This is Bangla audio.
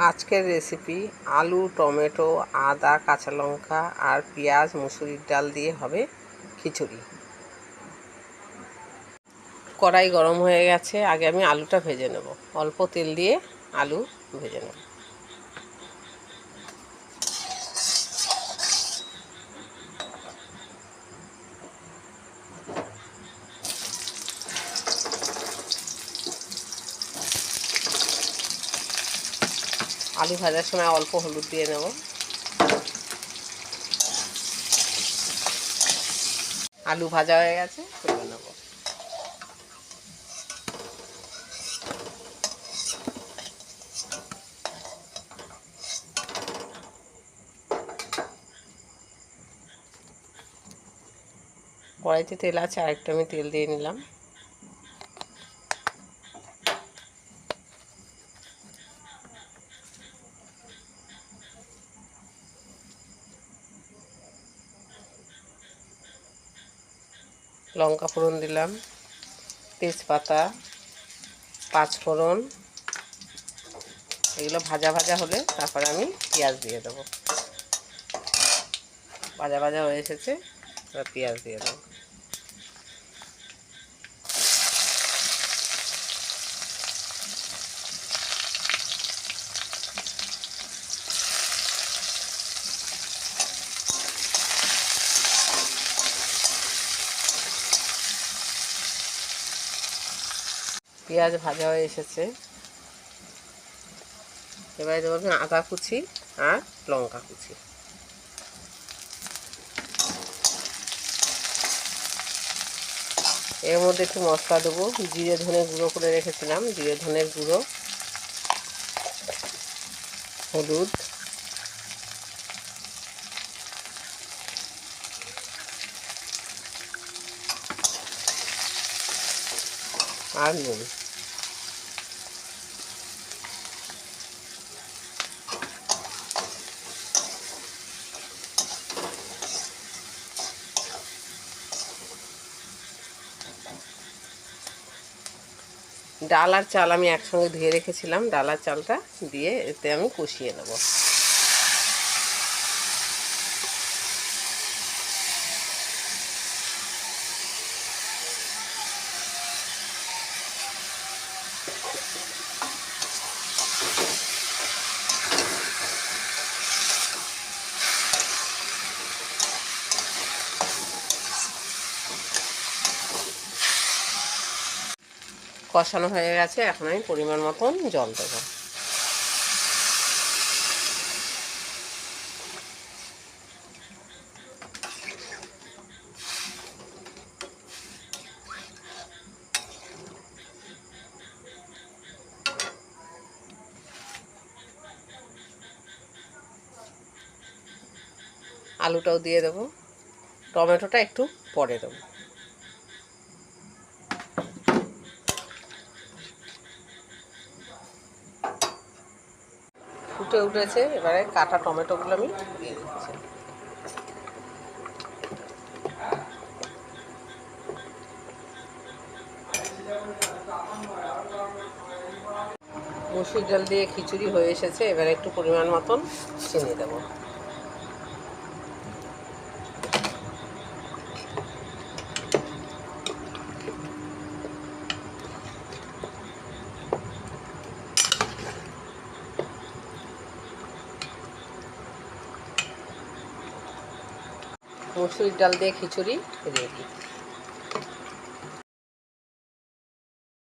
আজকের রেসিপি আলু, টমেটো, আদা, কাঁচা লঙ্কা আর পেঁয়াজ, মুসুরির ডাল দিয়ে হবে খিচুড়ি। কড়াই গরম হয়ে গেছে, আগে আমি আলুটা ভেজে নেব। অল্প তেল দিয়ে আলু ভেজে নেব। আলু ভাজার সময় অল্প হলুদ দিয়ে নেব। আলু ভাজা হয়ে গেছে, তুলে নেব। কড়াইতে তেল আছে, আরেকটু আমি তেল দিয়ে নিলাম। লঙ্কা ফোড়ন দিলাম, তেজপাতা, পাঁচফোড়ন, এগুলো ভাজা ভাজা হলে তারপরে আমি পেঁয়াজ দিয়ে দেবো। ভাজা ভাজা হয়ে এসেছে, এবার পেঁয়াজ দিয়ে দেবো। পেঁয়াজ ভাজা হয়ে এসেছে, এবারে দেবো আদা কুচি আর লঙ্কা কুচি। এর মধ্যে একটু মশলা দেবো। জিরে ধনে গুঁড়ো করে রেখেছিলাম, জিরে ধনের গুঁড়ো, হলুদ, আর নুন। ডাল আর চাল আমি একসঙ্গে ধুয়ে রেখেছিলাম, ডাল আর চালটা দিয়ে এতে আমি কষিয়ে নেব। কষানো হয়ে গেছে, এখন আমি পরিমাণ মতন জল দেব। আলুটাও দিয়ে দেবো, টমেটোটা একটু পরে দেবো। ফুটে উঠেছে, এবারে কাটা টমেটোগুলো আমি দিয়ে দিচ্ছি। মসুর ডাল দিয়ে খিচুড়ি হয়ে এসেছে, এবারে একটু পরিমাণ মতন চিনি দেবো। মসুর ডাল দিয়ে খিচুড়ি রেডি।